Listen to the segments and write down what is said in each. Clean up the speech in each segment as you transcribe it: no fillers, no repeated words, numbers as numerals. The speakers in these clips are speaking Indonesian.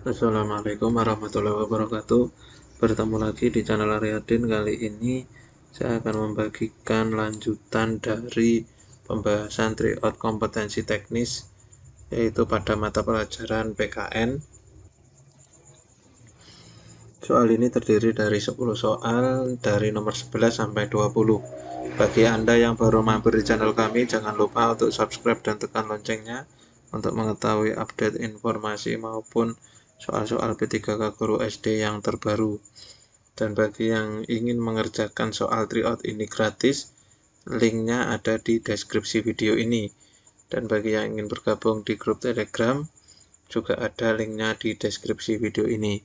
Assalamualaikum warahmatullahi wabarakatuh. Bertemu lagi di channel Aryadin. Kali ini saya akan membagikan lanjutan dari pembahasan tryout kompetensi teknis, yaitu pada mata pelajaran PKN. Soal ini terdiri dari 10 soal dari nomor 11 sampai 20. Bagi Anda yang baru mampir di channel kami, jangan lupa untuk subscribe dan tekan loncengnya untuk mengetahui update informasi maupun soal-soal P3K Guru SD yang terbaru. Dan bagi yang ingin mengerjakan soal tryout ini gratis, linknya ada di deskripsi video ini. Dan bagi yang ingin bergabung di grup Telegram, juga ada linknya di deskripsi video ini.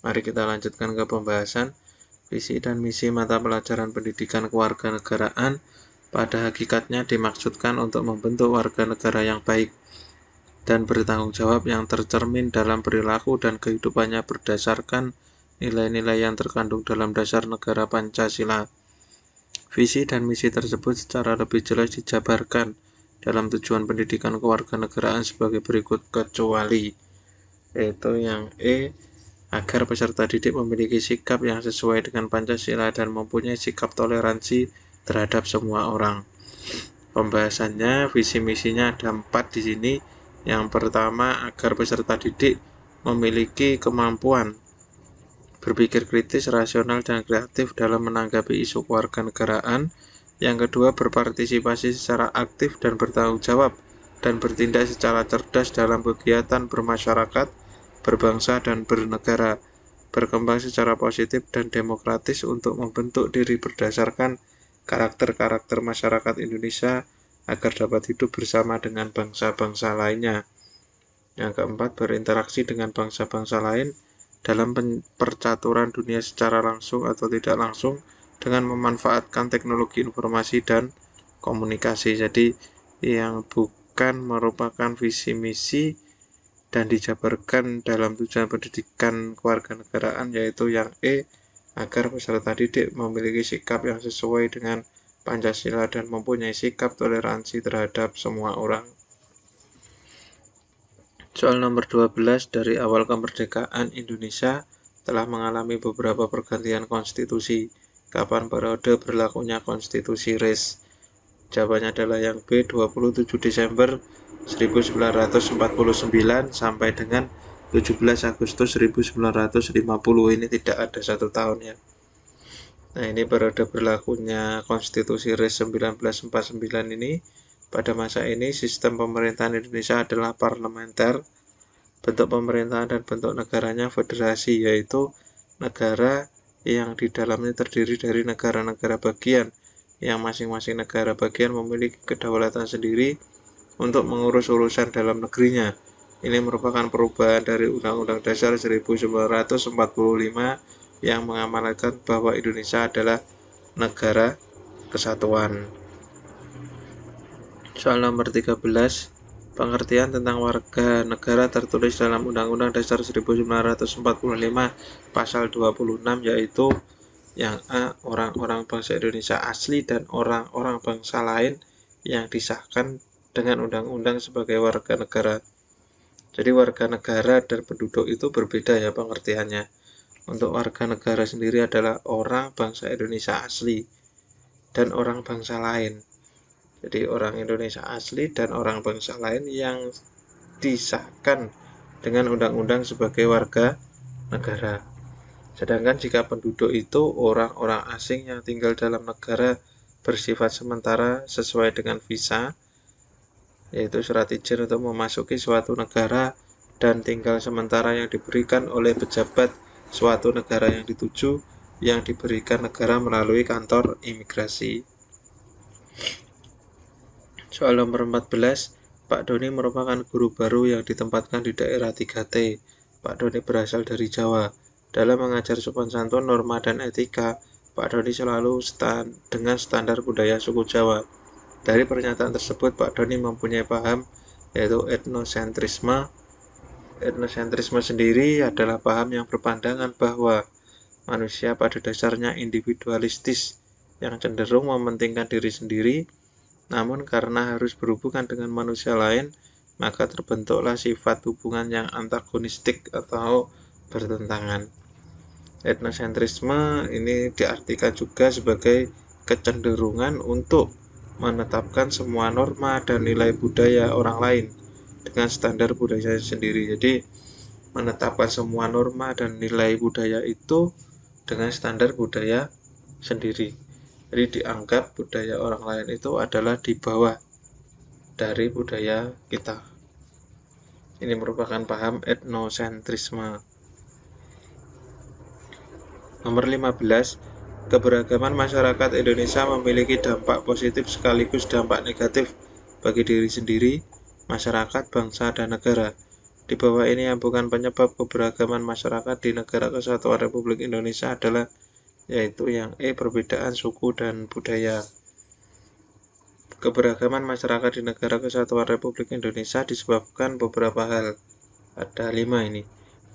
Mari kita lanjutkan ke pembahasan. Visi dan misi mata pelajaran pendidikan kewarganegaraan pada hakikatnya dimaksudkan untuk membentuk warga negara yang baik dan bertanggung jawab yang tercermin dalam perilaku dan kehidupannya berdasarkan nilai-nilai yang terkandung dalam dasar negara Pancasila. Visi dan misi tersebut secara lebih jelas dijabarkan dalam tujuan pendidikan kewarganegaraan sebagai berikut, kecuali yaitu yang agar peserta didik memiliki sikap yang sesuai dengan Pancasila dan mempunyai sikap toleransi terhadap semua orang. Pembahasannya, visi misinya ada 4 di sini. Yang pertama, agar peserta didik memiliki kemampuan berpikir kritis, rasional, dan kreatif dalam menanggapi isu kewarganegaraan. Yang kedua, berpartisipasi secara aktif dan bertanggung jawab dan bertindak secara cerdas dalam kegiatan bermasyarakat, berbangsa, dan bernegara, berkembang secara positif dan demokratis untuk membentuk diri berdasarkan karakter-karakter masyarakat Indonesia agar dapat hidup bersama dengan bangsa-bangsa lainnya. Yang keempat, berinteraksi dengan bangsa-bangsa lain dalam percaturan dunia secara langsung atau tidak langsung dengan memanfaatkan teknologi informasi dan komunikasi. Jadi yang bukan merupakan visi misi dan dijabarkan dalam tujuan pendidikan kewarganegaraan, yaitu yang agar peserta didik memiliki sikap yang sesuai dengan Pancasila dan mempunyai sikap toleransi terhadap semua orang. Soal nomor 12, dari awal kemerdekaan Indonesia telah mengalami beberapa pergantian konstitusi. Kapan periode berlakunya konstitusi RES? Jawabannya adalah yang B, 27 Desember 1949 sampai dengan 17 Agustus 1950. Ini tidak ada 1 tahun ya. Nah, ini periode berlakunya konstitusi RES 1949 ini. Pada masa ini sistem pemerintahan Indonesia adalah parlementer. Bentuk pemerintahan dan bentuk negaranya federasi, yaitu negara yang di dalamnya terdiri dari negara-negara bagian, yang masing-masing negara bagian memiliki kedaulatan sendiri untuk mengurus urusan dalam negerinya. Ini merupakan perubahan dari Undang-Undang Dasar 1945 yang mengamanatkan bahwa Indonesia adalah negara kesatuan. Soal nomor 13, pengertian tentang warga negara tertulis dalam Undang-Undang Dasar 1945 pasal 26, yaitu yang A, orang-orang bangsa Indonesia asli dan orang-orang bangsa lain yang disahkan dengan undang-undang sebagai warga negara. Jadi warga negara dan penduduk itu berbeda ya pengertiannya. Untuk warga negara sendiri adalah orang bangsa Indonesia asli dan orang bangsa lain. Jadi orang Indonesia asli dan orang bangsa lain yang disahkan dengan undang-undang sebagai warga negara. Sedangkan jika penduduk itu orang-orang asing yang tinggal dalam negara bersifat sementara sesuai dengan visa, yaitu surat izin untuk memasuki suatu negara dan tinggal sementara yang diberikan oleh pejabat suatu negara yang dituju, yang diberikan negara melalui kantor imigrasi. Soal nomor 14, Pak Doni merupakan guru baru yang ditempatkan di daerah 3T. Pak Doni berasal dari Jawa. Dalam mengajar sopan santun, norma, dan etika, Pak Doni selalu dengan standar budaya suku Jawa. Dari pernyataan tersebut, Pak Doni mempunyai paham yaitu etnosentrisme. Etnosentrisme sendiri adalah paham yang berpandangan bahwa manusia pada dasarnya individualistis yang cenderung mementingkan diri sendiri, namun karena harus berhubungan dengan manusia lain, maka terbentuklah sifat hubungan yang antagonistik atau bertentangan. Etnosentrisme ini diartikan juga sebagai kecenderungan untuk menetapkan semua norma dan nilai budaya orang lain dengan standar budaya sendiri. Jadi menetapkan semua norma dan nilai budaya itu dengan standar budaya sendiri. Jadi dianggap budaya orang lain itu adalah di bawah dari budaya kita. Ini merupakan paham etnosentrisme. Nomor 15, keberagaman masyarakat Indonesia memiliki dampak positif sekaligus dampak negatif bagi diri sendiri, masyarakat, bangsa, dan negara. Di bawah ini yang bukan penyebab keberagaman masyarakat di Negara Kesatuan Republik Indonesia adalah yaitu yang perbedaan suku dan budaya. Keberagaman masyarakat di Negara Kesatuan Republik Indonesia disebabkan beberapa hal. Ada 5 ini.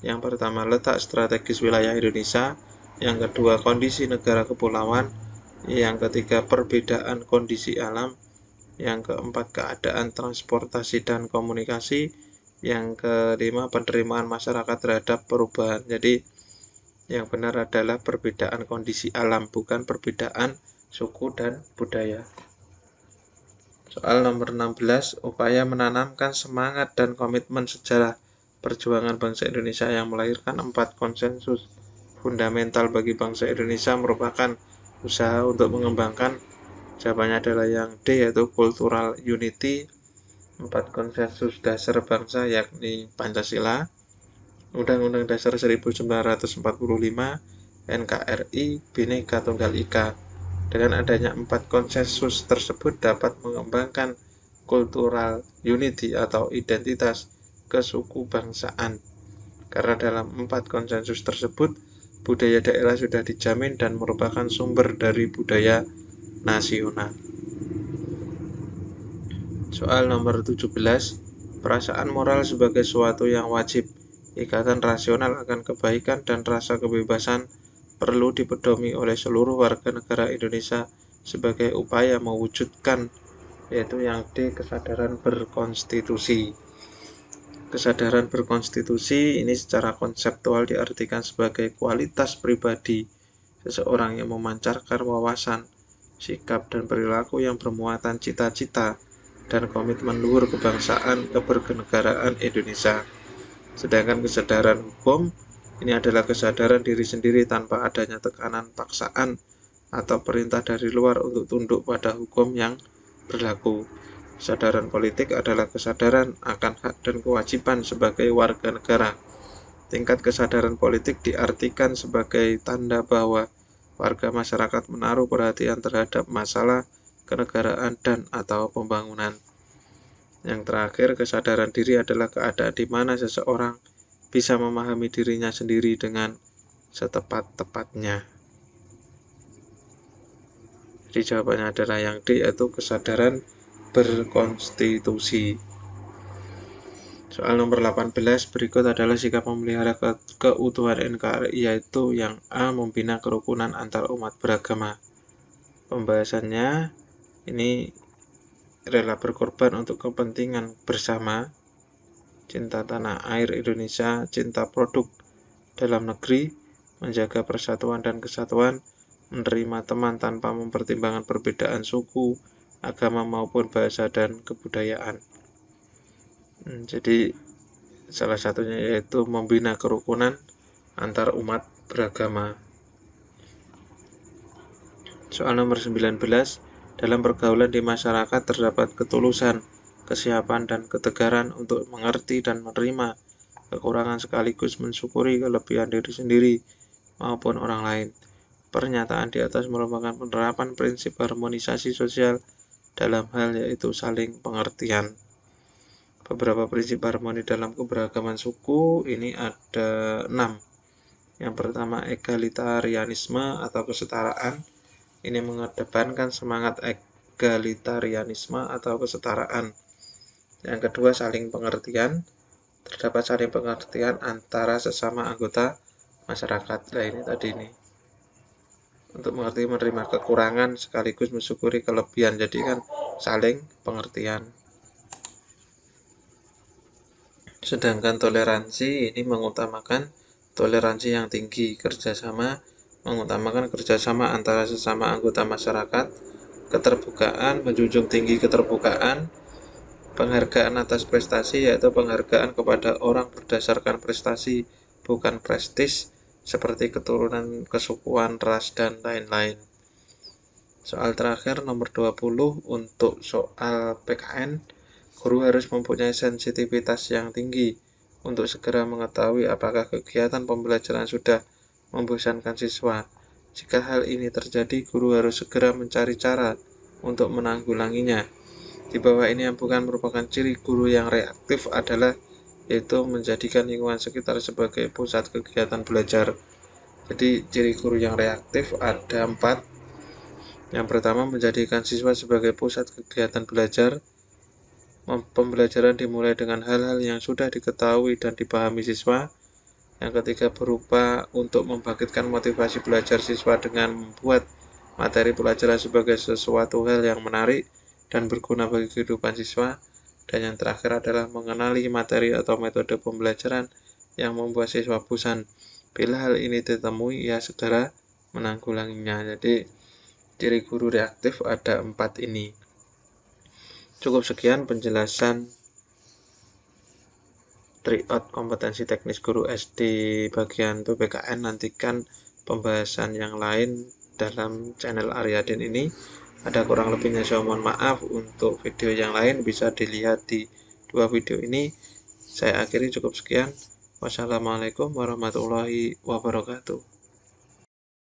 Yang pertama, letak strategis wilayah Indonesia. Yang kedua, kondisi negara kepulauan. Yang ketiga, perbedaan kondisi alam. Yang keempat, keadaan transportasi dan komunikasi. Yang kelima, penerimaan masyarakat terhadap perubahan. Jadi yang benar adalah perbedaan kondisi alam, bukan perbedaan suku dan budaya. Soal nomor 16, upaya menanamkan semangat dan komitmen sejarah perjuangan bangsa Indonesia yang melahirkan 4 konsensus fundamental bagi bangsa Indonesia merupakan usaha untuk mengembangkan. Jawabannya adalah yang D, yaitu cultural unity. 4 konsensus dasar bangsa yakni Pancasila, Undang-Undang Dasar 1945, NKRI, Bhinneka Tunggal Ika. Dengan adanya 4 konsensus tersebut dapat mengembangkan cultural unity atau identitas kesuku bangsaan. Karena dalam 4 konsensus tersebut, budaya daerah sudah dijamin dan merupakan sumber dari budaya nasional. Soal nomor 17, perasaan moral sebagai suatu yang wajib. Ikatan rasional akan kebaikan dan rasa kebebasan perlu dipedomi oleh seluruh warga negara Indonesia sebagai upaya mewujudkan, yaitu yang D, kesadaran berkonstitusi. Kesadaran berkonstitusi ini secara konseptual diartikan sebagai kualitas pribadi seseorang yang memancarkan wawasan, sikap, dan perilaku yang bermuatan cita-cita dan komitmen luhur kebangsaan kebernegaraan Indonesia. Sedangkan kesadaran hukum ini adalah kesadaran diri sendiri tanpa adanya tekanan paksaan atau perintah dari luar untuk tunduk pada hukum yang berlaku. Kesadaran politik adalah kesadaran akan hak dan kewajiban sebagai warga negara. Tingkat kesadaran politik diartikan sebagai tanda bahwa warga masyarakat menaruh perhatian terhadap masalah kenegaraan dan atau pembangunan. Yang terakhir, kesadaran diri adalah keadaan di mana seseorang bisa memahami dirinya sendiri dengan setepat-tepatnya. Jadi jawabannya adalah yang D, yaitu kesadaran berkonstitusi. Soal nomor 18, berikut adalah sikap memelihara keutuhan NKRI, yaitu yang A, membina kerukunan antar umat beragama. Pembahasannya ini rela berkorban untuk kepentingan bersama, cinta tanah air Indonesia, cinta produk dalam negeri, menjaga persatuan dan kesatuan, menerima teman tanpa mempertimbangkan perbedaan suku, agama maupun bahasa dan kebudayaan. Jadi salah satunya yaitu membina kerukunan antar umat beragama. Soal nomor 19, dalam pergaulan di masyarakat terdapat ketulusan, kesiapan, dan ketegaran untuk mengerti dan menerima kekurangan sekaligus mensyukuri kelebihan diri sendiri maupun orang lain. Pernyataan di atas merupakan penerapan prinsip harmonisasi sosial dalam hal yaitu saling pengertian. Beberapa prinsip harmoni dalam keberagaman suku ini ada 6. Yang pertama, egalitarianisme atau kesetaraan. Ini mengedepankan semangat egalitarianisme atau kesetaraan. Yang kedua, saling pengertian. Terdapat saling pengertian antara sesama anggota masyarakat. Nah, ini tadi ini. Untuk mengerti, menerima kekurangan sekaligus mensyukuri kelebihan. Jadi kan saling pengertian. Sedangkan toleransi ini mengutamakan toleransi yang tinggi, kerjasama mengutamakan kerjasama antara sesama anggota masyarakat, keterbukaan menjunjung tinggi keterbukaan, penghargaan atas prestasi yaitu penghargaan kepada orang berdasarkan prestasi bukan prestis seperti keturunan, kesukuan, ras, dan lain-lain. Soal terakhir nomor 20 untuk soal PKN, guru harus mempunyai sensitivitas yang tinggi untuk segera mengetahui apakah kegiatan pembelajaran sudah membosankan siswa. Jika hal ini terjadi, guru harus segera mencari cara untuk menanggulanginya. Di bawah ini yang bukan merupakan ciri guru yang reaktif adalah yaitu menjadikan lingkungan sekitar sebagai pusat kegiatan belajar. Jadi ciri guru yang reaktif ada 4. Yang pertama, menjadikan siswa sebagai pusat kegiatan belajar. Pembelajaran dimulai dengan hal-hal yang sudah diketahui dan dipahami siswa. Yang ketiga, berupa untuk membangkitkan motivasi belajar siswa dengan membuat materi pelajaran sebagai sesuatu hal yang menarik dan berguna bagi kehidupan siswa. Dan yang terakhir adalah mengenali materi atau metode pembelajaran yang membuat siswa bosan. Bila hal ini ditemui, ia segera menanggulanginya. Jadi ciri guru reaktif ada 4 ini. Cukup sekian penjelasan tryout kompetensi teknis guru SD bagian PPKN. Nantikan pembahasan yang lain dalam channel Aryadin ini. Ada kurang lebihnya saya mohon maaf. Untuk video yang lain bisa dilihat di 2 video ini. Saya akhiri cukup sekian. Wassalamualaikum warahmatullahi wabarakatuh.